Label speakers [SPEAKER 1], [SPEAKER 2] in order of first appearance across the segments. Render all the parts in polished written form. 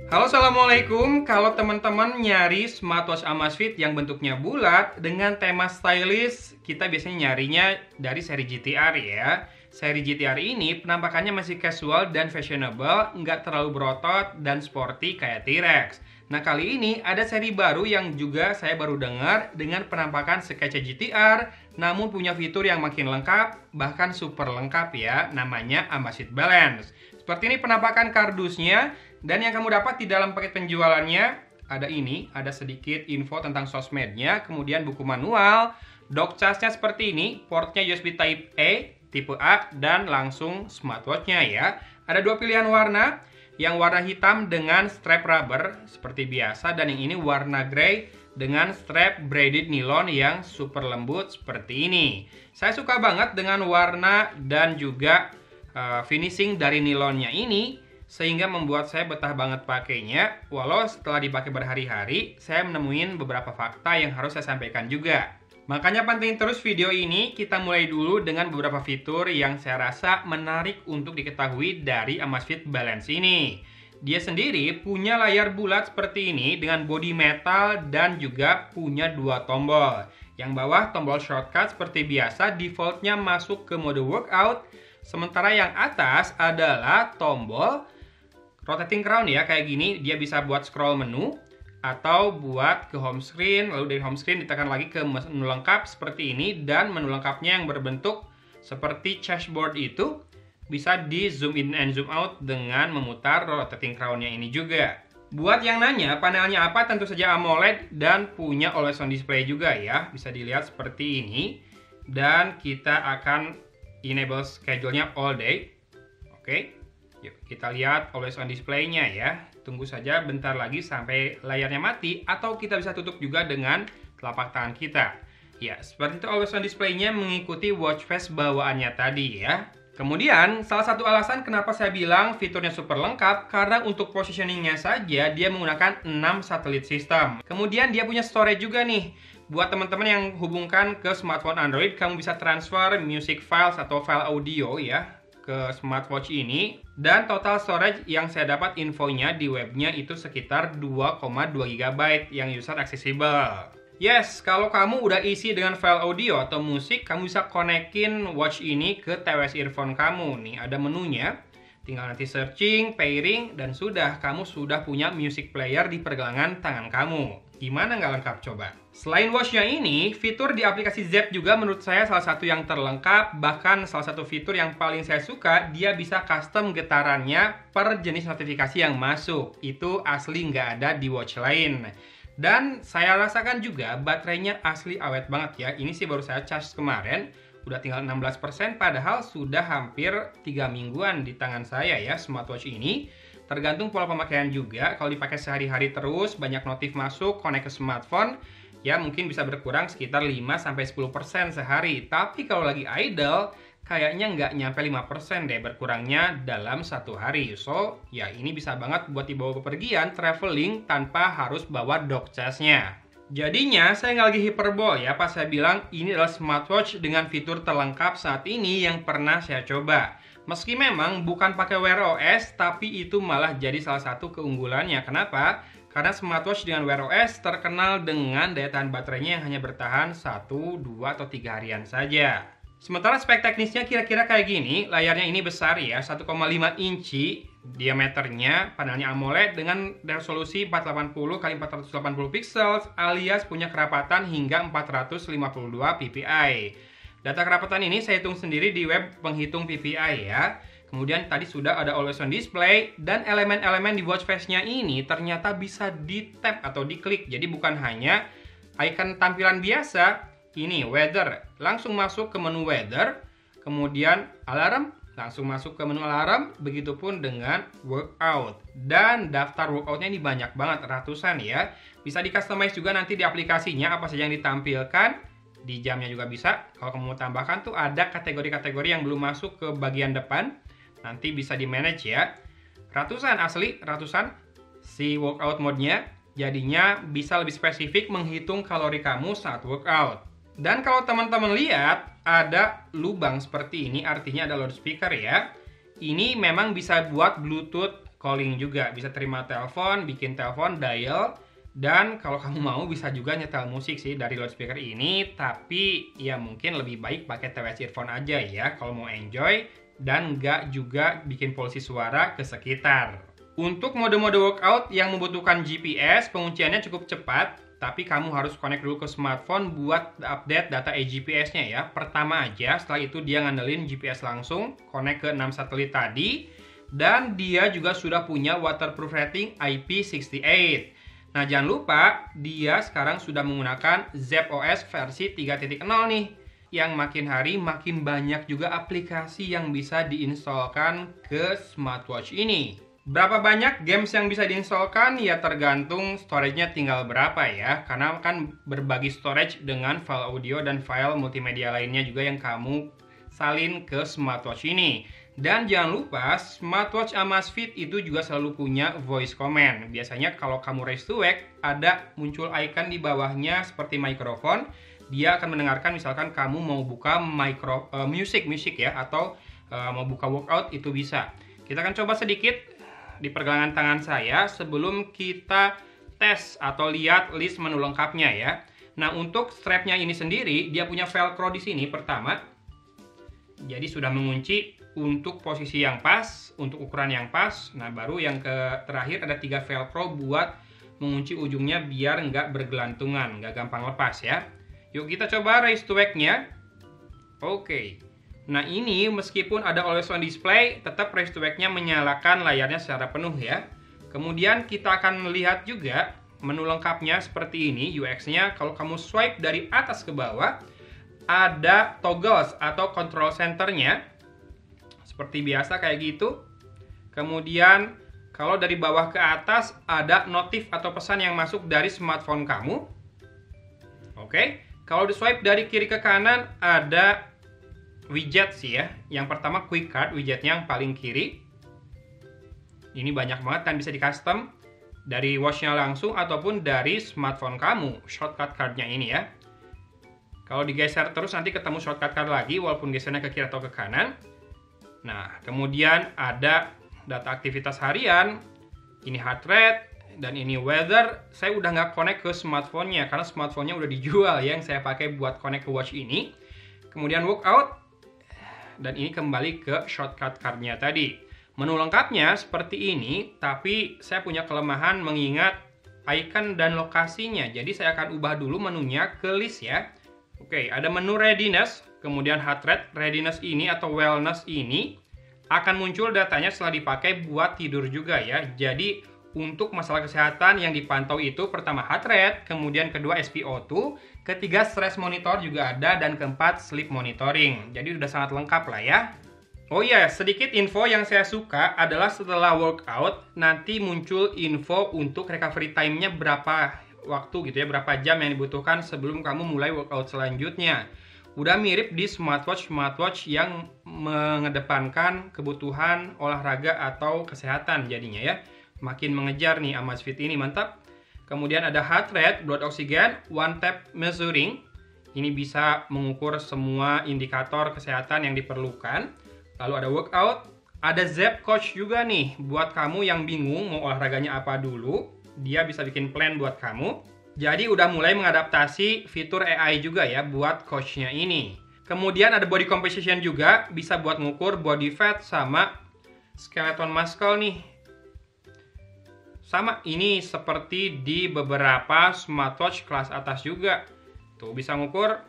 [SPEAKER 1] Halo, assalamualaikum. Kalau teman-teman nyari smartwatch Amazfit yang bentuknya bulat dengan tema stylish, kita biasanya nyarinya dari seri GTR ya. Seri GTR ini penampakannya masih casual dan fashionable, nggak terlalu berotot dan sporty kayak T-Rex. Nah, kali ini ada seri baru yang juga saya baru dengar dengan penampakan sekece GTR, namun punya fitur yang makin lengkap, bahkan super lengkap ya, namanya Amazfit Balance. Seperti ini penampakan kardusnya. Dan yang kamu dapat di dalam paket penjualannya ada ini, ada sedikit info tentang sosmednya, kemudian buku manual, dock charge-nya seperti ini, portnya USB Type A, tipe A, dan langsung smartwatch-nya ya. Ada dua pilihan warna, yang warna hitam dengan strap rubber seperti biasa, dan yang ini warna grey dengan strap braided nilon yang super lembut seperti ini. Saya suka banget dengan warna dan juga finishing dari nilonnya ini, sehingga membuat saya betah banget pakainya. Walau setelah dipakai berhari-hari, saya menemuin beberapa fakta yang harus saya sampaikan juga. Makanya pantengin terus video ini. Kita mulai dulu dengan beberapa fitur yang saya rasa menarik untuk diketahui dari Amazfit Balance ini. Dia sendiri punya layar bulat seperti ini dengan bodi metal dan juga punya dua tombol. Yang bawah tombol shortcut seperti biasa, defaultnya masuk ke mode workout. Sementara yang atas adalah tombol rotating crown ya, kayak gini. Dia bisa buat scroll menu atau buat ke home screen, lalu dari home screen ditekan lagi ke menu lengkap seperti ini. Dan menu lengkapnya yang berbentuk seperti chessboard itu bisa di zoom in and zoom out dengan memutar rotating crown-nya ini juga. Buat yang nanya panelnya apa, tentu saja AMOLED dan punya always on display juga ya. Bisa dilihat seperti ini. Dan kita akan enable schedule-nya all day. Oke. Yuk, kita lihat always on display-nya ya. Tunggu saja bentar lagi sampai layarnya mati, atau kita bisa tutup juga dengan telapak tangan kita. Ya, seperti itu always on display-nya mengikuti watch face bawaannya tadi ya. Kemudian, salah satu alasan kenapa saya bilang fiturnya super lengkap, karena untuk positioning-nya saja dia menggunakan 6 satelit system. Kemudian dia punya storage juga nih. Buat teman-teman yang hubungkan ke smartphone Android, kamu bisa transfer music files atau file audio ya ke smartwatch ini. Dan total storage yang saya dapat infonya di webnya itu sekitar 2,2 GB yang user accessible. Yes, kalau kamu udah isi dengan file audio atau musik, kamu bisa konekin watch ini ke TWS earphone kamu. Nih ada menunya, tinggal nanti searching, pairing, dan kamu sudah punya music player di pergelangan tangan kamu. Gimana nggak lengkap coba? Selain watchnya ini, fitur di aplikasi Z juga menurut saya salah satu yang terlengkap. Bahkan salah satu fitur yang paling saya suka, dia bisa custom getarannya per jenis notifikasi yang masuk. Itu asli nggak ada di watch lain. Dan saya rasakan juga baterainya asli awet banget ya. Ini sih baru saya charge kemarin, udah tinggal 16%, padahal sudah hampir 3 mingguan di tangan saya ya smartwatch ini. Tergantung pola pemakaian juga. Kalau dipakai sehari-hari terus, banyak notif masuk, connect ke smartphone, ya mungkin bisa berkurang sekitar 5-10% sehari. Tapi kalau lagi idle, kayaknya nggak nyampe 5% deh berkurangnya dalam satu hari. So, ya ini bisa banget buat dibawa bepergian, traveling, tanpa harus bawa dock charge-nya. Jadinya, saya nggak lagi hiperbol ya pas saya bilang ini adalah smartwatch dengan fitur terlengkap saat ini yang pernah saya coba. Meski memang bukan pakai Wear OS, tapi itu malah jadi salah satu keunggulannya. Kenapa? Karena smartwatch dengan Wear OS terkenal dengan daya tahan baterainya yang hanya bertahan 1, 2, atau 3 harian saja. Sementara spek teknisnya kira-kira kayak gini. Layarnya ini besar ya, 1,5 inci diameternya, panelnya AMOLED dengan resolusi 480 x 480 pixels alias punya kerapatan hingga 452 ppi. Data kerapatan ini saya hitung sendiri di web penghitung PPI ya. Kemudian tadi sudah ada always on display, dan elemen-elemen di watch face-nya ini ternyata bisa di-tap atau diklik. Jadi bukan hanya icon tampilan biasa. Ini weather, langsung masuk ke menu weather. Kemudian alarm, langsung masuk ke menu alarm. Begitupun dengan workout. Dan daftar workoutnya ini banyak banget, ratusan ya. Bisa di-customize juga nanti di aplikasinya apa saja yang ditampilkan. Di jamnya juga bisa. Kalau kamu mau tambahkan tuh ada kategori-kategori yang belum masuk ke bagian depan. Nanti bisa di-manage ya. Ratusan asli, ratusan si workout mode-nya. Jadinya bisa lebih spesifik menghitung kalori kamu saat workout. Dan kalau teman-teman lihat, ada lubang seperti ini, artinya ada loudspeaker ya. Ini memang bisa buat Bluetooth calling juga, bisa terima telepon, bikin telepon, dial, dan kalau kamu mau bisa juga nyetel musik sih dari loudspeaker ini, tapi ya mungkin lebih baik pakai TWS earphone aja ya kalau mau enjoy dan nggak juga bikin polusi suara ke sekitar. Untuk mode-mode workout yang membutuhkan GPS, pengunciannya cukup cepat, tapi kamu harus connect dulu ke smartphone buat update data eGPS-nya ya. Pertama aja, setelah itu dia ngandelin GPS langsung, connect ke 6 satelit tadi, dan dia juga sudah punya waterproof rating IP68. Nah, jangan lupa, dia sekarang sudah menggunakan Zepp OS versi 3.0 nih, yang makin hari makin banyak juga aplikasi yang bisa diinstalkan ke smartwatch ini. Berapa banyak games yang bisa diinstalkan? Ya tergantung storage-nya tinggal berapa ya. Karena kan berbagi storage dengan file audio dan file multimedia lainnya juga yang kamu salin ke smartwatch ini. Dan jangan lupa, smartwatch Amazfit itu juga selalu punya voice command. Biasanya kalau kamu raise to wake, ada muncul icon di bawahnya seperti mikrofon. Dia akan mendengarkan misalkan kamu mau buka music ya, atau mau buka workout, itu bisa. Kita akan coba sedikit di pergelangan tangan saya sebelum kita tes atau lihat list menu lengkapnya ya. Nah, untuk strapnya ini sendiri, dia punya velcro di sini pertama. Jadi sudah mengunci untuk posisi yang pas, untuk ukuran yang pas. Nah, baru yang terakhir ada 3 velcro buat mengunci ujungnya biar nggak bergelantungan, nggak gampang lepas ya. Yuk kita coba raise to wake-nya. Oke. Nah, ini meskipun ada always on display, tetap raise to wake-nya menyalakan layarnya secara penuh ya. Kemudian kita akan melihat juga menu lengkapnya seperti ini, UX-nya. Kalau kamu swipe dari atas ke bawah, ada toggles atau control center-nya. Seperti biasa kayak gitu. Kemudian kalau dari bawah ke atas ada notif atau pesan yang masuk dari smartphone kamu. Oke. Kalau di swipe dari kiri ke kanan ada widget sih ya. Yang pertama quick card, widgetnya yang paling kiri. Ini banyak banget dan bisa di custom dari watch-nya langsung ataupun dari smartphone kamu. Shortcut card-nya ini ya. Kalau digeser terus nanti ketemu shortcut card lagi walaupun gesernya ke kiri atau ke kanan. Nah, kemudian ada data aktivitas harian, ini heart rate, dan ini weather. Saya udah nggak connect ke smartphone-nya, karena smartphone-nya udah dijual ya, yang saya pakai buat connect ke watch ini. Kemudian workout, dan ini kembali ke shortcut card-nya tadi. Menu lengkapnya seperti ini, tapi saya punya kelemahan mengingat icon dan lokasinya. Jadi saya akan ubah dulu menunya ke list ya. Oke, ada menu readiness, kemudian heart rate. Readiness ini atau wellness ini akan muncul datanya setelah dipakai buat tidur juga ya. Jadi untuk masalah kesehatan yang dipantau itu pertama heart rate, kemudian kedua SpO2, ketiga stress monitor juga ada, dan keempat sleep monitoring. Jadi udah sangat lengkap lah ya. Oh iya, sedikit info yang saya suka adalah setelah workout nanti muncul info untuk recovery time-nya berapa waktu gitu ya, berapa jam yang dibutuhkan sebelum kamu mulai workout selanjutnya. Udah mirip di smartwatch yang mengedepankan kebutuhan olahraga atau kesehatan jadinya ya. Makin mengejar nih Amazfit ini, mantap. Kemudian ada heart rate, blood oxygen, one tap measuring. Ini bisa mengukur semua indikator kesehatan yang diperlukan. Lalu ada workout, ada Zepp Coach juga nih buat kamu yang bingung mau olahraganya apa dulu. Dia bisa bikin plan buat kamu. Jadi udah mulai mengadaptasi fitur AI juga ya buat coach-nya ini. Kemudian ada body composition juga, bisa buat ngukur body fat sama skeleton muscle nih. Sama ini seperti di beberapa smartwatch kelas atas juga. Tuh bisa ngukur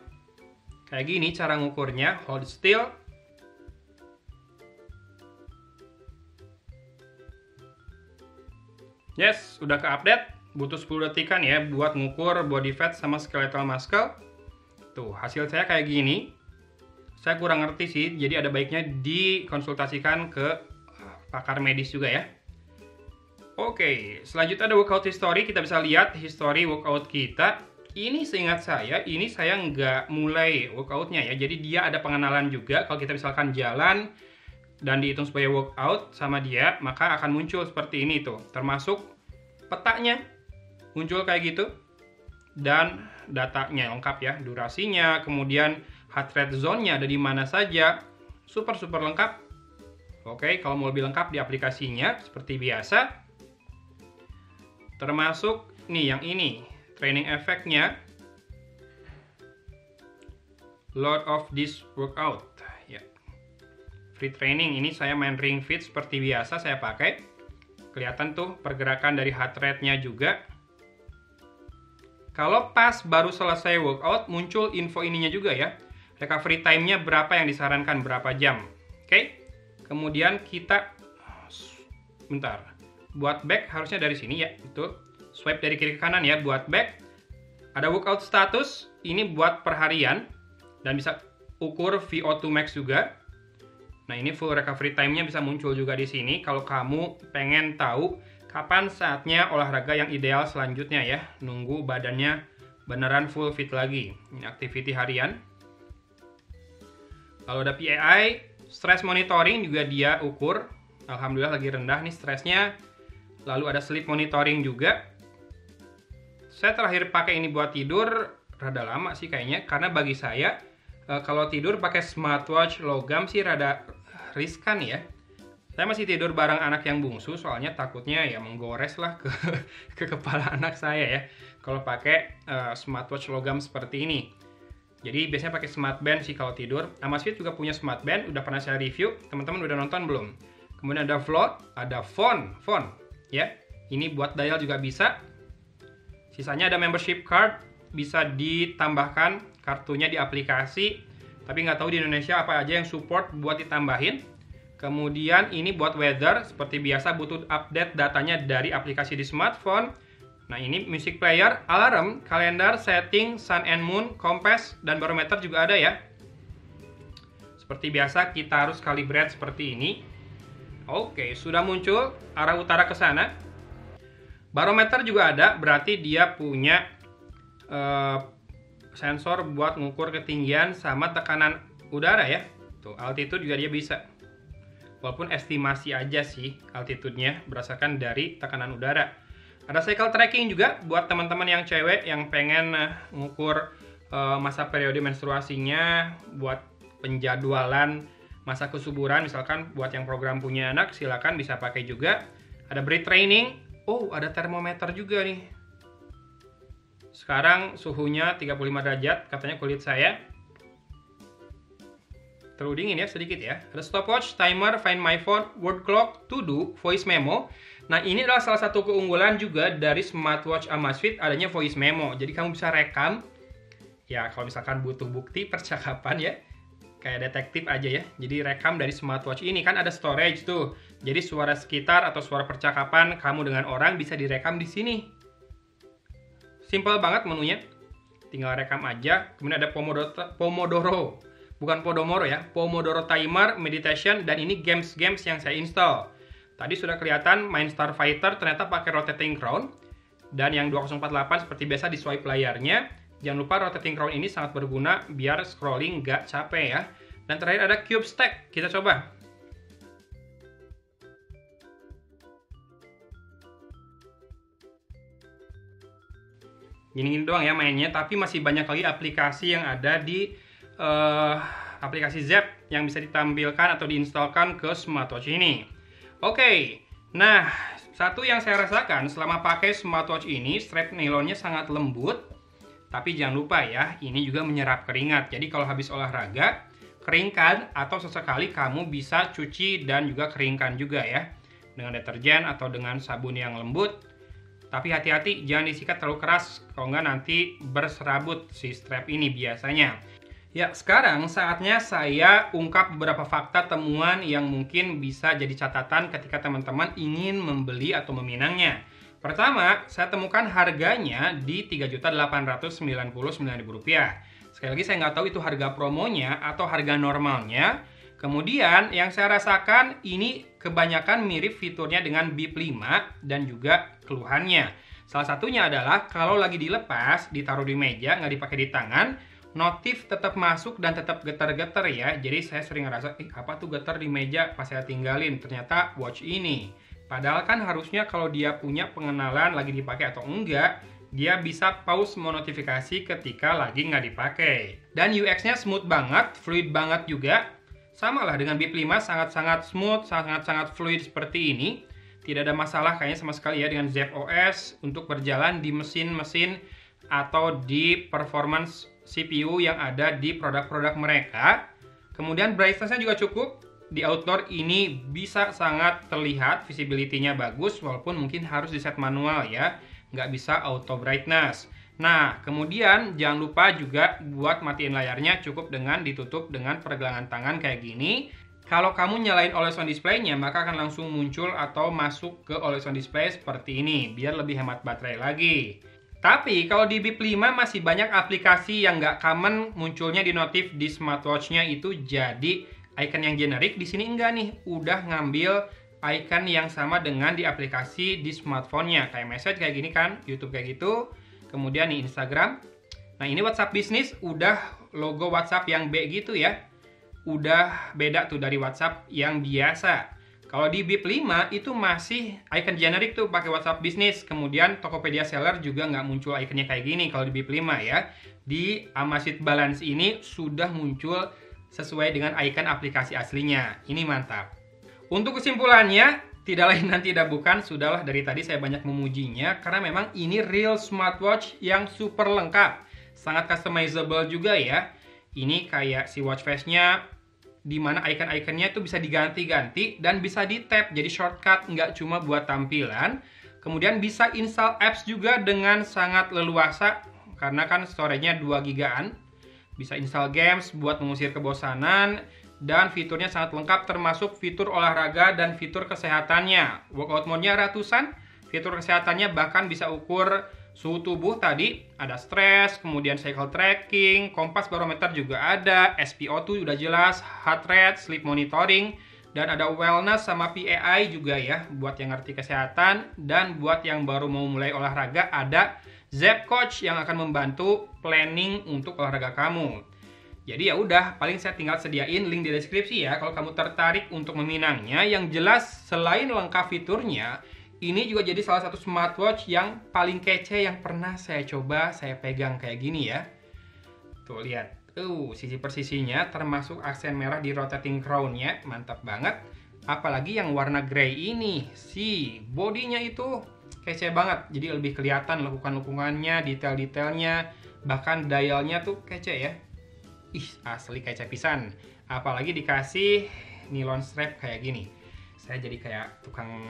[SPEAKER 1] kayak gini cara ngukurnya, hold still. Yes, udah ke-update. Butuh 10 detikan ya buat ngukur body fat sama skeletal muscle. Tuh, hasil saya kayak gini. Saya kurang ngerti sih, jadi ada baiknya dikonsultasikan ke pakar medis juga ya. Oke, selanjutnya ada workout history. Kita bisa lihat history workout kita. Ini seingat saya, ini saya nggak mulai workoutnya ya. Jadi dia ada pengenalan juga. Kalau kita misalkan jalan dan dihitung sebagai workout sama dia, maka akan muncul seperti ini tuh. Termasuk petanya muncul kayak gitu. Dan datanya lengkap ya, durasinya, kemudian heart rate zone-nya ada di mana saja. Super lengkap. Oke, kalau mau lebih lengkap di aplikasinya seperti biasa. Termasuk nih yang ini, training effect-nya. Load of this workout. Ya. Free training ini saya main Ring Fit seperti biasa saya pakai. Kelihatan tuh pergerakan dari heart rate-nya juga. Kalau pas baru selesai workout muncul info ininya juga ya. Recovery time-nya berapa yang disarankan, berapa jam. Oke. Kemudian kita bentar. Buat back harusnya dari sini ya, itu. Swipe dari kiri ke kanan ya buat back. Ada workout status, ini buat perharian dan bisa ukur VO2 max juga. Nah, ini full recovery time-nya bisa muncul juga di sini kalau kamu pengen tahu kapan saatnya olahraga yang ideal selanjutnya ya. Nunggu badannya beneran full fit lagi. Ini activity harian. Lalu ada PAI, stress monitoring juga dia ukur. Alhamdulillah lagi rendah nih stresnya. Lalu ada sleep monitoring juga. Saya terakhir pakai ini buat tidur rada lama sih kayaknya, karena bagi saya kalau tidur pakai smartwatch logam sih rada riskan ya. Saya masih tidur bareng anak yang bungsu, soalnya takutnya ya menggores lah ke kepala anak saya ya. Kalau pakai smartwatch logam seperti ini. Jadi biasanya pakai smart band sih kalau tidur. Amazfit juga punya smart band, udah pernah saya review. Teman-teman udah nonton belum? Kemudian ada float, ada phone ya. Ini buat dial juga bisa. Sisanya ada membership card, bisa ditambahkan kartunya di aplikasi. Tapi nggak tahu di Indonesia apa aja yang support buat ditambahin. Kemudian ini buat weather, seperti biasa butuh update datanya dari aplikasi di smartphone. Nah ini music player, alarm, kalender, setting, sun and moon, compass, dan barometer juga ada ya. Seperti biasa kita harus calibrate seperti ini. Oke, sudah muncul arah utara ke sana. Barometer juga ada, berarti dia punya sensor buat ngukur ketinggian sama tekanan udara ya. Tuh, altitude juga dia bisa. Walaupun estimasi aja sih altitude-nya berdasarkan dari tekanan udara. Ada cycle tracking juga buat teman-teman yang cewek yang pengen ngukur masa periode menstruasinya, buat penjadwalan masa kesuburan, misalkan buat yang program punya anak silakan bisa pakai juga. Ada breath training. Oh, ada termometer juga nih. Sekarang suhunya 35 derajat, katanya kulit saya. Terlalu dingin ya, sedikit ya. Ada stopwatch, timer, find my phone, word clock, to do, voice memo. Nah, ini adalah salah satu keunggulan juga dari smartwatch Amazfit, adanya voice memo. Jadi kamu bisa rekam, ya kalau misalkan butuh bukti percakapan ya, kayak detektif aja ya. Jadi rekam dari smartwatch ini, kan ada storage tuh. Jadi suara sekitar atau suara percakapan kamu dengan orang bisa direkam di sini. Simple banget menunya. Tinggal rekam aja. Kemudian ada Pomodoro. Bukan Podomoro ya. Pomodoro timer, meditation, dan ini games-games yang saya install. Tadi sudah kelihatan main Starfighter ternyata pakai rotating crown. Dan yang 2048 seperti biasa di swipe layarnya. Jangan lupa rotating crown ini sangat berguna biar scrolling nggak capek ya. Dan terakhir ada cube stack. Kita coba. Gini-gini doang ya mainnya, tapi masih banyak lagi aplikasi yang ada di aplikasi Zepp yang bisa ditampilkan atau diinstalkan ke smartwatch ini. Oke, nah satu yang saya rasakan selama pakai smartwatch ini, strap nilonnya sangat lembut. Tapi jangan lupa ya, ini juga menyerap keringat. Jadi kalau habis olahraga, keringkan atau sesekali kamu bisa cuci dan juga keringkan juga ya. Dengan deterjen atau dengan sabun yang lembut. Tapi hati-hati, jangan disikat terlalu keras, kalau nggak nanti berserabut si strap ini biasanya. Ya, sekarang saatnya saya ungkap beberapa fakta temuan yang mungkin bisa jadi catatan ketika teman-teman ingin membeli atau meminangnya. Pertama, saya temukan harganya di Rp3.899.000. Sekali lagi saya nggak tahu itu harga promonya atau harga normalnya. Kemudian yang saya rasakan ini kebanyakan mirip fiturnya dengan Bip 5 dan juga keluhannya. Salah satunya adalah kalau lagi dilepas, ditaruh di meja, nggak dipakai di tangan, notif tetap masuk dan tetap getar-getar ya. Jadi saya sering ngerasa, apa tuh getar di meja pas saya tinggalin? Ternyata watch ini. Padahal kan harusnya kalau dia punya pengenalan lagi dipakai atau enggak, dia bisa pause notifikasi ketika lagi nggak dipakai. Dan UX-nya smooth banget, fluid banget juga. Sama lah dengan Bip 5, sangat-sangat smooth, sangat-sangat fluid seperti ini. Tidak ada masalah kayaknya sama sekali ya dengan Zepp OS untuk berjalan di mesin-mesin atau di performance CPU yang ada di produk-produk mereka. Kemudian brightness-nya juga cukup. Di outdoor ini bisa sangat terlihat, visibility-nya bagus, walaupun mungkin harus di set manual ya, nggak bisa auto brightness. Nah, kemudian jangan lupa juga buat matiin layarnya cukup dengan ditutup dengan pergelangan tangan kayak gini. Kalau kamu nyalain always on display-nya, maka akan langsung muncul atau masuk ke always on display seperti ini, biar lebih hemat baterai lagi. Tapi kalau di Bip 5 masih banyak aplikasi yang nggak common munculnya di notif di smartwatch-nya itu jadi icon yang generik. Di sini enggak nih, udah ngambil icon yang sama dengan di aplikasi di smartphone-nya. Kayak message kayak gini kan, YouTube kayak gitu. Kemudian nih Instagram. Nah ini WhatsApp Business udah logo WhatsApp yang B gitu ya. Udah beda tuh dari WhatsApp yang biasa. Kalau di Bip 5 itu masih icon generik tuh pakai WhatsApp Business. Kemudian Tokopedia Seller juga nggak muncul iconnya kayak gini kalau di Bip 5 ya. Di Amazfit Balance ini sudah muncul sesuai dengan icon aplikasi aslinya. Ini mantap. Untuk kesimpulannya, tidak lain dan tidak bukan, sudahlah dari tadi saya banyak memujinya karena memang ini real smartwatch yang super lengkap. Sangat customizable juga ya. Ini kayak si watch face-nya di mana icon-iconnya itu bisa diganti-ganti dan bisa di-tap jadi shortcut, nggak cuma buat tampilan. Kemudian bisa install apps juga dengan sangat leluasa karena kan storage-nya 2 GB-an. Bisa install games buat mengusir kebosanan. Dan fiturnya sangat lengkap termasuk fitur olahraga dan fitur kesehatannya. Workout mode-nya ratusan, fitur kesehatannya bahkan bisa ukur suhu tubuh tadi, ada stres, kemudian cycle tracking, kompas barometer juga ada, SpO2 udah jelas, heart rate, sleep monitoring, dan ada wellness sama PAI juga ya, buat yang ngerti kesehatan, dan buat yang baru mau mulai olahraga ada Zepp Coach yang akan membantu planning untuk olahraga kamu. Jadi ya udah, paling saya tinggal sediain link di deskripsi ya kalau kamu tertarik untuk meminangnya. Yang jelas selain lengkap fiturnya, ini juga jadi salah satu smartwatch yang paling kece yang pernah saya coba, saya pegang kayak gini ya. Tuh lihat, sisi persisinya termasuk aksen merah di rotating crown-nya, mantap banget. Apalagi yang warna grey ini, si bodinya itu kece banget. Jadi lebih kelihatan lekukan-lekukannya, detail-detailnya, bahkan dialnya tuh kece ya. Ih, asli kayak cepisan. Apalagi dikasih nylon strap kayak gini. Saya jadi kayak tukang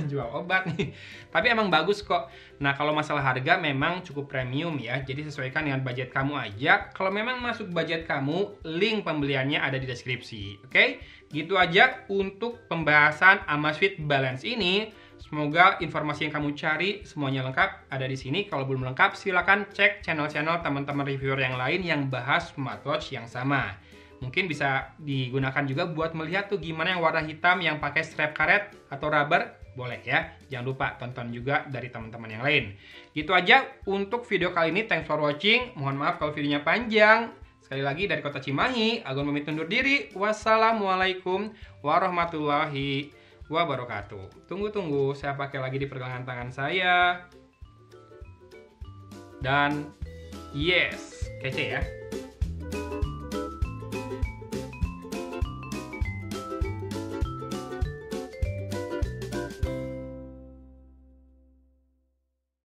[SPEAKER 1] jual obat nih. Tapi emang bagus kok. Nah, kalau masalah harga memang cukup premium ya. Jadi sesuaikan dengan budget kamu aja. Kalau memang masuk budget kamu, link pembeliannya ada di deskripsi. Oke? Gitu aja untuk pembahasan Amazfit Balance ini. Semoga informasi yang kamu cari semuanya lengkap ada di sini. Kalau belum lengkap, silakan cek channel-channel teman-teman reviewer yang lain yang bahas smartwatch yang sama. Mungkin bisa digunakan juga buat melihat tuh gimana yang warna hitam yang pakai strap karet atau rubber. Boleh ya. Jangan lupa tonton juga dari teman-teman yang lain. Gitu aja untuk video kali ini. Thanks for watching. Mohon maaf kalau videonya panjang. Sekali lagi dari Kota Cimahi, Agun pamit undur diri. Wassalamualaikum warahmatullahi wabarakatuh. Tunggu, saya pakai lagi di pergelangan tangan saya. Dan yes, kece ya.